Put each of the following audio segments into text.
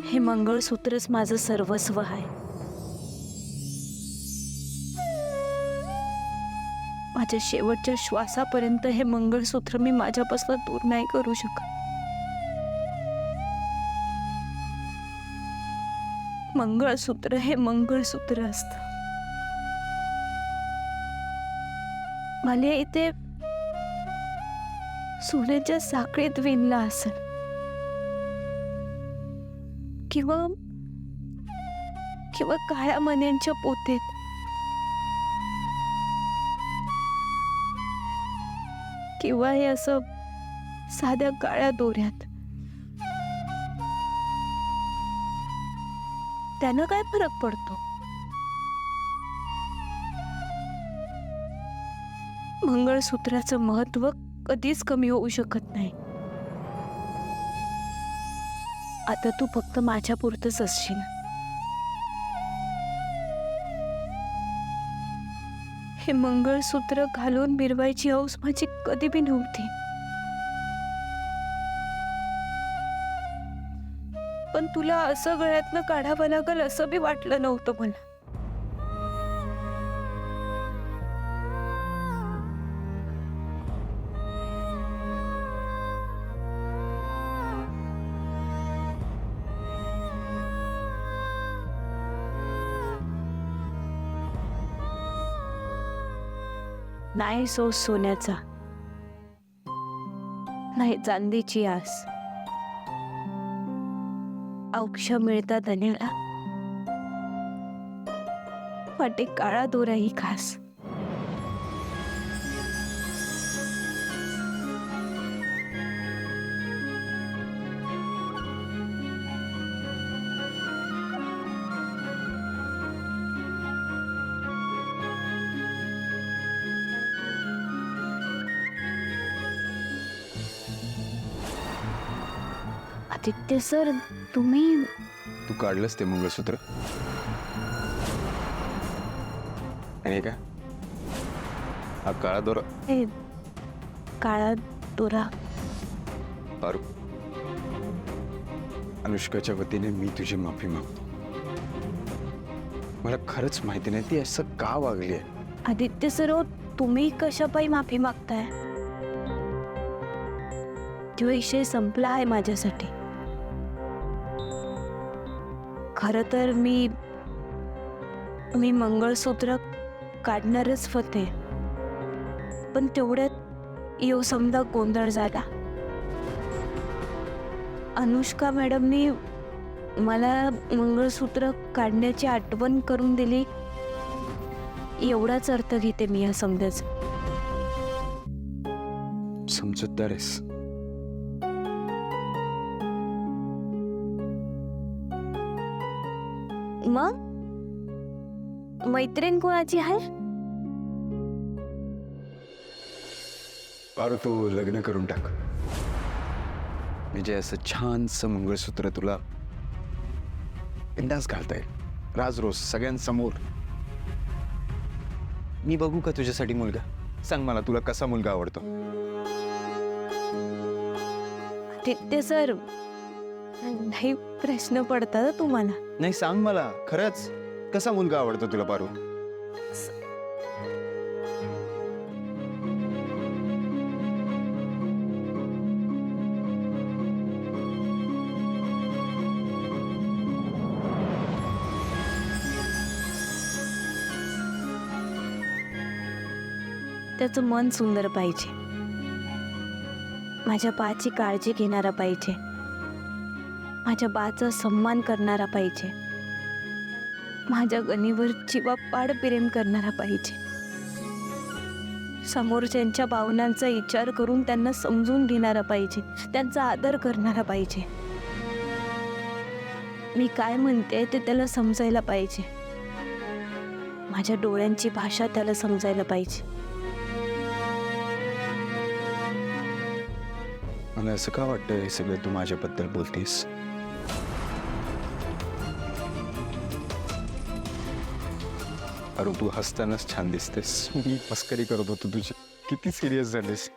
हे मंगळसूत्रच माझं सर्वस्व आहे. माझ्या शेवटच्या श्वासापर्यंत हे मंगळसूत्र मी माझ्यापासून दूर नाही करू शकत. मंगळसूत्र हे मंगळसूत्र असतं. मला इथे सोन्याच्या साखळीत विणला असेल किंवा किंवा काळ्या मण्यांच्या पोतेत, किंवा हे असं साध्या काळ्या दोऱ्यात. त्यानं काय फरक पडतो? मंगळसूत्राचं महत्व कधीच कमी होऊ शकत नाही. आता तू फक्त माझ्या पुरतच असशील. हे मंगळसूत्र घालून मिरवायची हौस माझी कधी बी नव्हती. पण तुला असं गळ्यातनं काढावं लागल असं बी वाटलं नव्हतं मला. नाही सोन्याचा, नाही चांदीची आस. औक्ष मिळतात धन्याला, वाटे काळा दोराही खास. आदित्य सर, तुम्ही तू काढलंस ते मंगळसूत्र? आणि का हा काळा दोरा? हे काळा दोरा. पारू, अनुष्काच्या वतीने मी तुझी माफी मागतो. मला खरंच माहिती नाही ती असं का वागली आहे. आदित्य सर, तुम्ही कशापायी माफी मागताय? तो विषय संपला आहे माझ्यासाठी. खरं तर मी मंगळसूत्र काढणारच होते, पण तेवढ्यात येऊ समजा गोंधळ झाला. अनुष्का मॅडमनी मला मंगळसूत्र काढण्याची आठवण करून दिली, एवढाच अर्थ घेते मी या समजाच. समजूतदार आहेस. मग मैत्रीण कोणाची आहे? पारू, तू लग्न करून टाक. म्हणजे असं छानसं मंगळसूत्र तुला बिंदास घालता येईल, राज रोज सगळ्यांसमोर. मी बघू का तुझ्यासाठी मुलगा? सांग मला, तुला कसा मुलगा आवडतो? आदित्य सर, नाही प्रश्न पडतात तुम्हाला. नाही, सांग मला खरंच, कसा मुलगा आवडतो तुला पारू? त्याचं मन सुंदर पाहिजे, माझ्या बाची काळजी घेणारा पाहिजे, माझ्या बाचा सन्मान करणारा पाहिजे, माझ्या गणीवर जीवापाड प्रेम करणारा पाहिजे, समोरच्यांच्या भावनांचा विचार करून त्यांना समजून घेणारा पाहिजे, त्यांचा आदर करणारा पाहिजे. मी काय म्हणते ते त्याला समजायला पाहिजे, माझ्या डोळ्यांची भाषा त्याला समजायला पाहिजे. मला असं का वाटतं हे सगळं तू माझ्याबद्दल बोलतेस? अरे, तू हसतानाच छान दिसतेस. मी मस्करी करत होतो तुझी. किती सिरियस झालीस.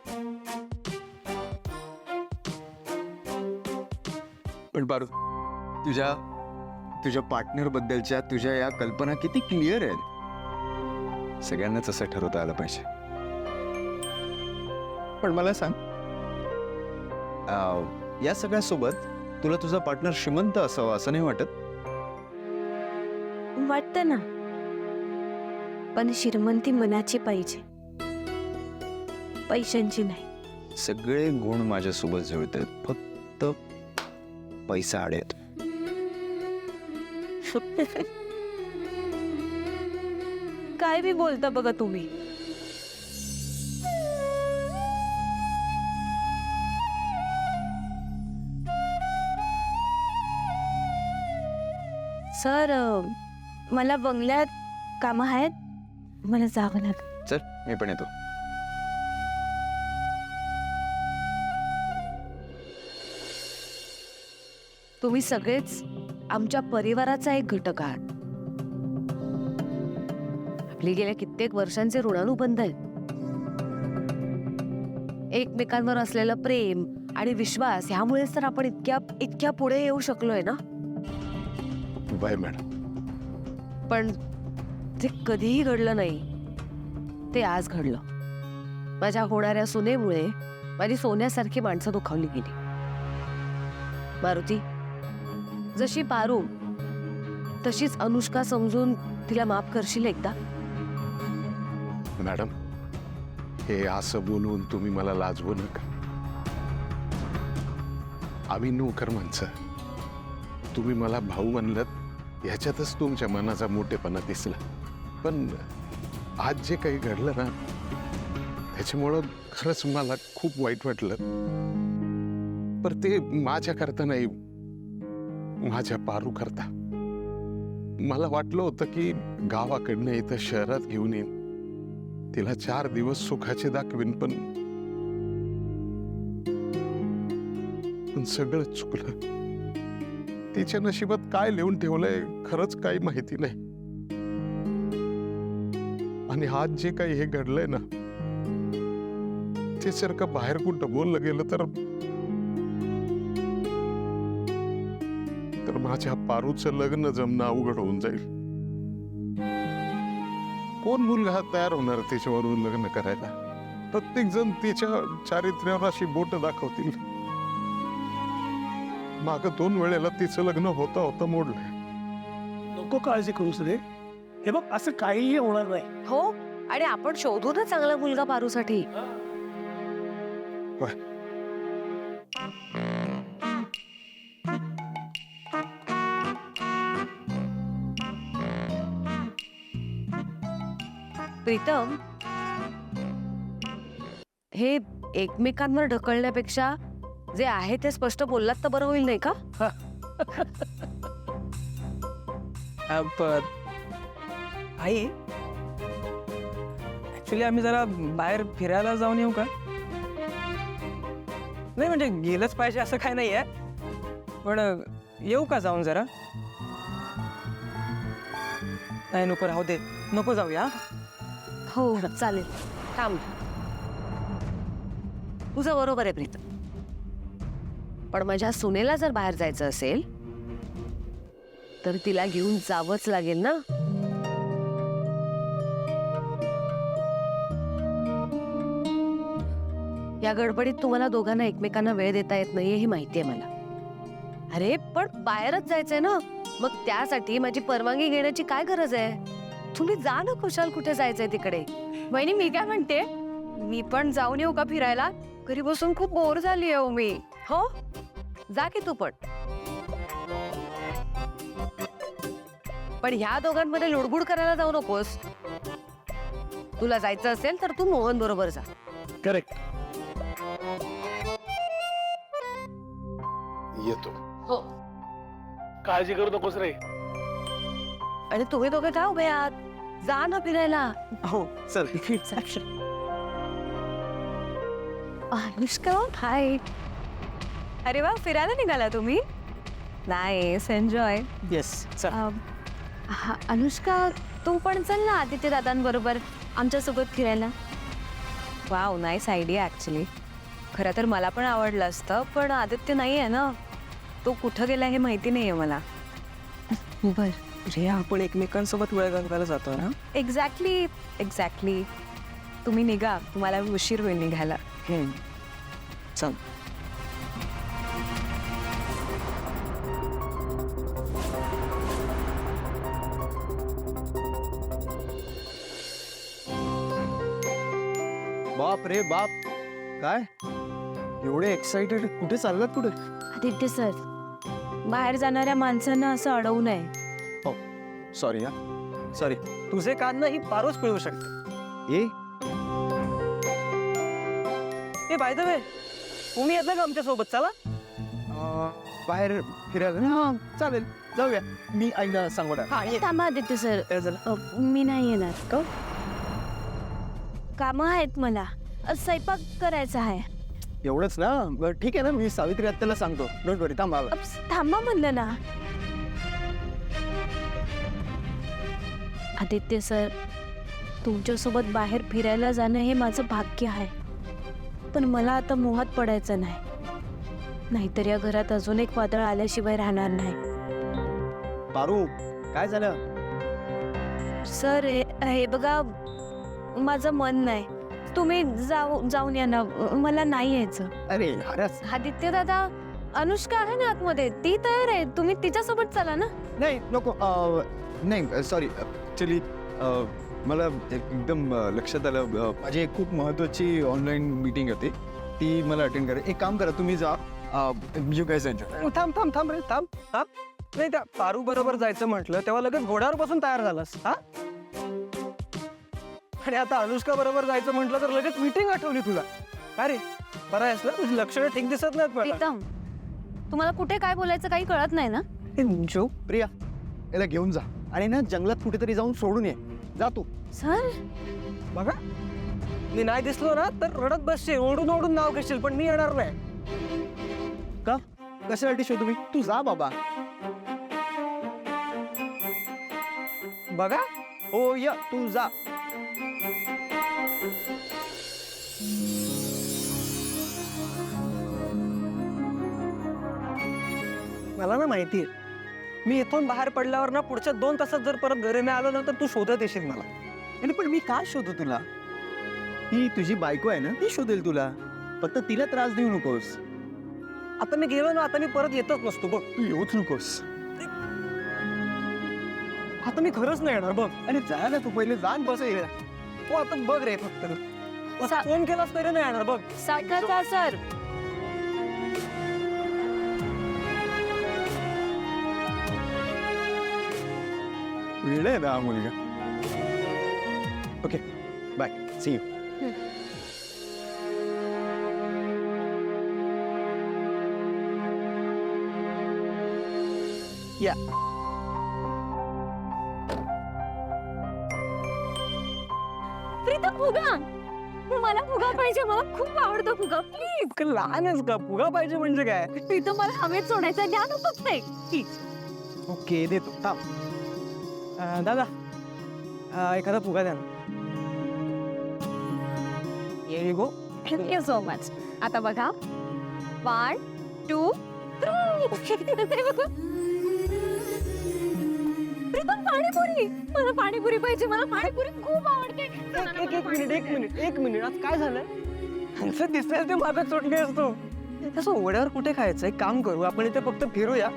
पण पारू, तुझ्या पार्टनर बद्दलच्या तुझ्या या कल्पना किती क्लिअर आहेत. सगळ्यांनाच असं ठरवता आलं पाहिजे. पण मला सांग, या सगळ्यासोबत तुला तुझा पार्टनर श्रीमंत असावा असं नाही वाटत? वाटतं ना, पण श्रीमंती मनाची पाहिजे, पैशांची नाही. सगळे गुण माझ्यासोबत जुळतात, फक्त पैसा आडेत. काय बी बोलता बघा तुम्ही. सर, मला बंगल्यात कामं आहेत, मला जावं लागेल. चल, मी पण येतो. तुम्ही सगळेच आमच्या परिवाराचा एक घटक आहात. आपले गेल्या कित्येक वर्षांचे ऋणानुबंध आहेत. एकमेकांवर असलेलं प्रेम आणि विश्वास ह्यामुळेच तर आपण इतक्या पुढे येऊ शकलोय ना. Bye madam. पण ते कधीही घडलं नाही, ते आज घडलं. माझ्या होणाऱ्या सुनेमुळे माझी सोन्यासारखी माणसं दुखावली गेली. मारुती, जशी पारू तशीच अनुष्का समजून तिला माफ करशील एकदा? मॅडम, हे असं बोलून तुम्ही मला लाजवू नका. आम्ही नोकर माणसं, तुम्ही मला भाऊ म्हणलं ह्याच्यातच तुमच्या मनाचा मोठेपणा दिसला. पण आज जे काही घडलं ना, त्याच्यामुळं खरंच मला खूप वाईट वाटलं. पण ते माझ्या करता नाही, माझ्या पारू करता. मला वाटलं होतं की गावाकडनं इथं शहरात घेऊन येईन, तिला 4 दिवस सुखाचे दाखवीन, पण सगळं चुकलं. तिच्या नशिबात काय लिहून ठेवलंय खरंच काही माहिती नाही. आणि आज जे काही हे घडलंय ना, ते जर का बाहेर कुठं बोललं गेलं तर माझ्या पारूचं लग्न जमणं अवघड होऊन जाईल. कोण मुलगा तयार होणार तिच्यावरून लग्न करायला? प्रत्येक जण तिच्या चारित्र्यावर अशी बोट दाखवतील. माग 2 वेळेला तिचं लग्न होता होता मोडलंय. नको काळजी करूस रे. हे बघ, असं काहीही होणार नाही. हो, आणि आपण शोधू ना चांगला मुलगा पारूसाठी. प्रीतम, हे एकमेकांवर ढकलण्यापेक्षा जे आहे ते स्पष्ट बोललात तर बरं होईल नाही का? आई, ऍक्च्युली आम्ही जरा बाहेर फिरायला जाऊन येऊ का? नाही म्हणजे गेलंच पाहिजे असं काय नाहीये, पण येऊ का जाऊन जरा? नाही, नको, राहू दे, नको जाऊया. हो चालेल, थांब. तुझं बरोबर आहे प्रीतम, पण माझ्या सुनेला जर बाहेर जायचं असेल तर तिला घेऊन जावंच लागेल ना. या गडबडीत तुम्हाला दोघांना एकमेकांना वेळ देता येत नाहीये हे माहितीये मला. अरे पण बाहेरच जायचंय ना, मग त्यासाठी माझी परवानगी घेण्याची काय गरज आहे? तुम्ही जा ना, खुशाल कुठे जायचंय तिकडे. वहिनी, मी काय म्हणते, मी पण जाऊन येऊ का फिरायला? घरी बसून खूप बोर झाली आहे मी. हो, जा की तू पण ह्या दोघांमध्ये लुडबुड करायला जाऊ नकोस. तुला जायचं असेल तर तू मोहन बरोबर जा. करेक्ट. येतो. हो. काळजी करू नकोस रे. आणि तुम्ही दोघे काय उभे आहात? जा ना फिरायला. हो चल. अनुष्का, हाय. अरे वा, फिरायला निघाला तुम्ही? Nice, enjoy. येस, चल. अनुष्का, तू पण चल ना आदित्य दादांबरोबर आमच्यासोबत फिरायला. Wow, nice idea actually. खरं तर मला पण आवडलं असतं, पण आदित्य नाही आहे ना, तो कुठं गेला हे माहिती नाहीये मला. बर रे आपण एकमेकांसोबत वेळ घालवायला जातो ना. एक्झॅक्टली. तुम्ही निघा, तुम्हाला उशीर होईल निघायला. चल. बाप रे बाप, काय एवढे एक्साइटेड? कुठे चाललात? कुठे? आदित्य सर, बाहेर जाणाऱ्या माणसांना असं अडवू नये. सॉरी हा, सॉरी. तुझे कान ना ही पारोच पिळू शकते. ए बाय द वे, तुम्ही येत का आमच्या सोबत? चला. बाहेर फिरायला ना? चालेल, जाऊया. मी आईला सांगू ना. हा ये. थांबा आदित्य सर, ए, चला. मी नाही येणार. का? कामं आहेत मला. स्वयंपाक करायचा आहे. एवढंच ना? बरं ठीक आहे ना, मी सावित्री आत्याला सांगतो. डोंट वरी, थांबा. थांबा म्हणलं ना. आदित्य सर, तुमच्यासोबत बाहेर फिरायला जाणं हे माझं भाग्य आहे, पण मला आता मोहात पडायचं नाही. नाहीतर या घरात अजून एक वादळ आल्याशिवाय राहणार नाही. पारू, काय झालं? सर, हे बघा, माझं मन नाही. तुम्ही जाऊन या ना. मला नाही यायचं. अरे अरे, आदित्य दादा, अनुष्का आहे ना आतमध्ये, ती तयार आहे. तुम्ही तिच्यासोबत चला ना. नाही नको. नाही सॉरी. ॲक्च्युली मला एकदम लक्षात आलं, माझी एक खूप महत्त्वाची ऑनलाईन मीटिंग होती, ती मला अटेंड करायची. एक काम करा, तुम्ही जा. You guys enjoy. थांब रे, थांब. नाही, त्या पारू बरोबर जायचं म्हटलं तेव्हा लगेच घोड्यावर बसून तयार झालास. हा, आणि आता अनुष्का बरोबर जायचं म्हटलं तर लगेच मीटिंग आठवली तुला. अरे बरं आहेस ना? तुझी लक्षणं ठीक दिसत नाहीत मला. प्रीतम, तुम्हाला कुठे काय बोलायचं काही कळत नाही ना. जो प्रिया, याला घेऊन जा आणि ना जंगलात कुठेतरी जाऊन सोडून ये. जा तू. सर, बघा, मी नाही दिसलो ना तर रडत बसशील, ओढून ओढून नाव घेशील, पण मी येणार नाही. का? कशासाठी शोधू मी? तू जा बाबा. बघा, हो या, तू जा. मला ना माहिती आहे, मी इथून बाहेर पडल्यावर ना पुढच्या 2 तासात जर परत घरी नाही आलो ना तर तू शोधत येशील मला. आणि पण मी काय शोधू तुला? ही तुझी बायको आहे ना, ती शोधेल तुला. फक्त तिला त्रास देऊ नकोस. आता मी गेलो ना, आता मी परत येतच नसतो बघ. तू येऊच नकोस. आता मी खरंच नाही येणार बघ. आणि जा ना, तू पहिले जा. बस ये. तू आता बघ रे, फक्त फोन केलास तरी नाही येणार बघ. साखरचा सर. वेळ आहे ना हा मुलगा. Okay, bye. See you. या. प्रीतम, फुगा. मला फुगा पाहिजे. मला खूप आवडतो फुगा. प्लीज. इतकं लहान आहेस का? फुगा पाहिजे म्हणजे काय? प्रीतम, मला हवेत सोडायचा. द्या ना फक्त एक. प्लीज. ओके, देतो. थांब. दादा, एखादा फुगा द्या ना. Here you go. Thank you so much. आता बघा, 1, 2, 3. प्रीतम, पाणीपुरी. मला पाणीपुरी पाहिजे. मला पाणीपुरी खूप आवडते. एक मिनिट. आज काय झालं? ह्यांचं दिसेल ते मागे सुटले असतो. तसं ओढ्यावर कुठे खायचं? एक काम करू, आपण इथे फक्त फिरूया,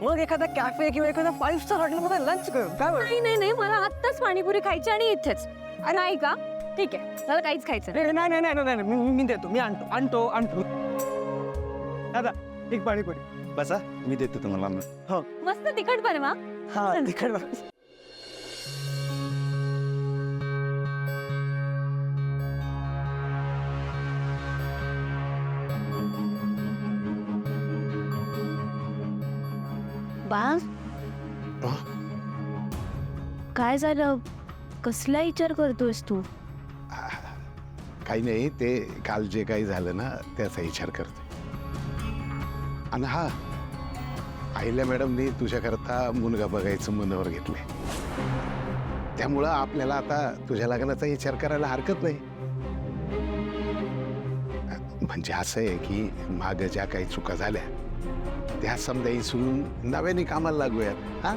मग एखादा कॅफे किंवा एखादा 5 स्टार हॉटेलमध्ये लंच करू. काय बरं? नाही, मला आत्ताच पाणीपुरी खायची आणि इथेच. नाही का? ठीक आहे, मला काहीच खायचं नाही. नाही, मी देतो. मी आणतो. दादा, एक पाणीपुरी. बसा, मी देतो तुम्हाला. मस्त तिखट बनवा. हा, तिकडे बघ. बा, काय झालं? कसला विचार करतोयस तू? काही नाही, ते काल जे काही झालं ना त्याचा विचार करतो. आणि हा, आईला मॅडमनी तुझ्याकरता मुलगा बघायचं मनावर घेतलंय. त्यामुळं आपल्याला आता तुझ्या लग्नाचा विचार करायला हरकत नाही. म्हणजे असं आहे की मागं ज्या काही चुका झाल्या त्या समजा इसरून नव्याने कामाला लागूयात. हा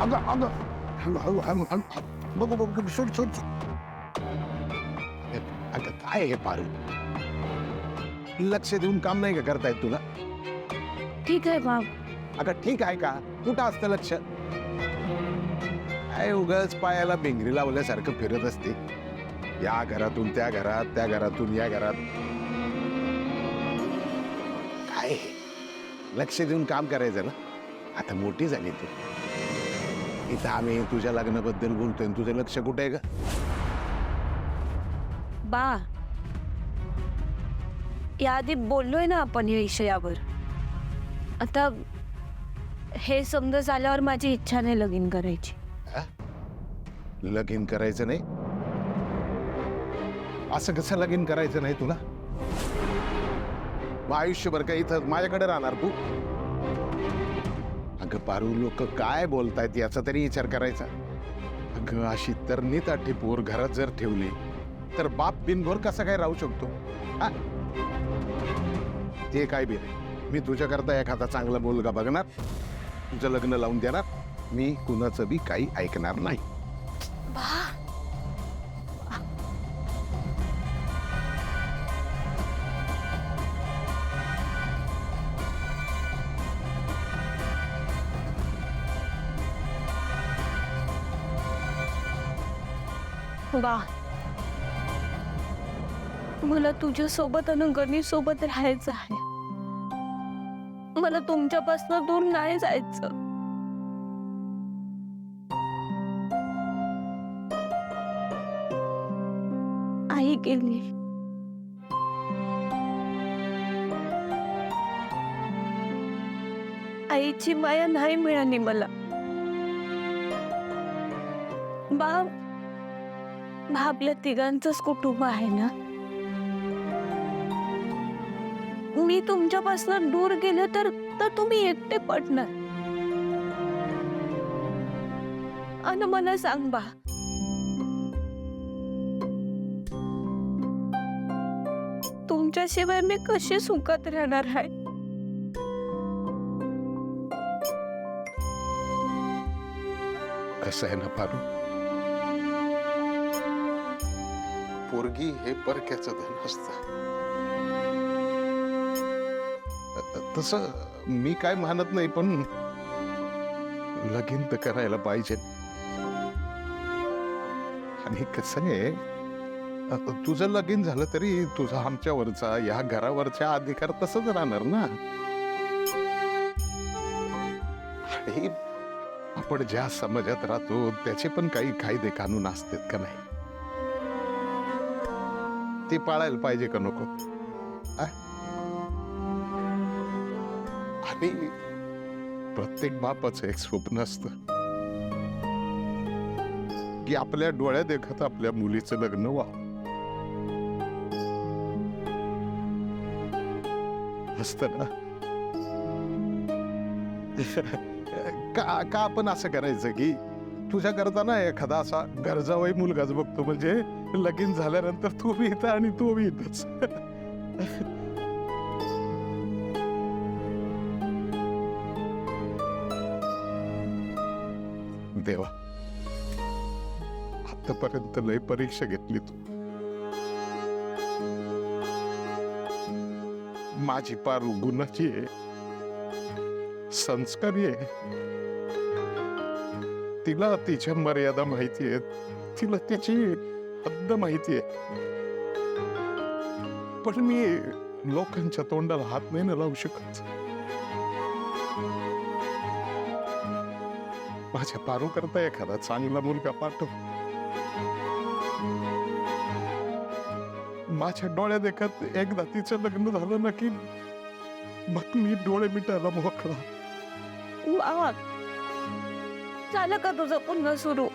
अगं अगं हळू हळू हळू हळू बघू बघू सोड सोड. अगं काय हे पारू, लक्ष देऊन काम नाही का करता येत तुला? ठीक आहे बाप. अगं ठीक आहे का? कुठं असतं लक्ष? काय उगाच पायाला भिंगरी लावल्यासारखं फिरत असते, या घरातून त्या घरात, त्या घरातून या घरात. काय हे? लक्ष देऊन काम करायचं ना. आता मोठी झाली तू. इथं आम्ही तुझ्या लग्नाबद्दल बोलतोय, तुझं लक्ष कुठे आहे का? बा, याआधी बोललोय ना आपण या विषयावर. आता हे समजा झाल्यावर माझी इच्छा नाही लगीन करायची. लगीन करायचं नाही? असं कसं लगीन करायचं नाही तुला? मग आयुष्यभर का इथं माझ्याकडे राहणार तू? अगं पारू, लोक काय बोलतायत याचा तरी विचार करायचा. अगं अशी तरणी ताठी पोर घरात जर ठेवली तर बाप बिनभोर कसा काय राहू शकतो? हा? ते काय बी नाही. मी तुझ्याकरता एखादा चांगला मुलगा बघणार, तुझं लग्न लावून देणार. मी कुणाचं बी काही ऐकणार नाही. बा, मला तुझ्या सोबत आणि गणी सोबत राहायचं आहे. मला तुमच्यापासून दूर नाही जायचं. आई गेली, आईची माया नाही मिळाली मला. बा, आपल्या तिघांचंच कुटुंब आहे ना. मी तुमच्यापासून दूर गेले तर तुम्ही एकटे पडणार. आणि मला सांग बा, तुमच्याशिवाय मी कशी सुखात राहणार आहे? कसं आहे ना पारू, पोरगी हे परक्याचं धन असतं. तसं मी काय मानत नाही, पण लगीन तर करायला पाहिजे. आणि कसं आहे, तुझं लगीन झालं तरी तुझा आमच्यावरचा, या घरावरचा अधिकार तसंच राहणार ना. आणि आपण ज्या समाजात राहतो त्याचे पण काही कायदे कानून असतात का नाही? ते पाळायला पाहिजे का नको? आणि प्रत्येक बापाचं एक स्वप्न असतं की आपल्या डोळ्या देखत आपल्या मुलीचं लग्न व्हावं. असतं ना. का आपण असं करायचं की तुझ्या करताना एखादा असा गरजावई मुलगाच बघतो, म्हणजे लगीन झाल्यानंतर तू बी इथं आणि तू बी इथंच. देवा, आतापर्यंत लय परीक्षा घेतली तू. माझी पारू गुणाची आहे, संस्कारी आहे. तिला तिच्या मर्यादा माहिती आहेत, तिला तिची हद्द माहिती आहे. पण मी लोकांच्या तोंडाला हात नाही ना लावू शकत. माझ्या पारू करता एखादा चांगला मुलगा पाठव. माझ्या डोळ्या देखत एकदा तिचं लग्न झालं ना की मग मी डोळे मिटायला मोकळा. वा, झालं का तुझं पुन्हा सुरू?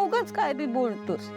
उगाच काय बी बोलतोस.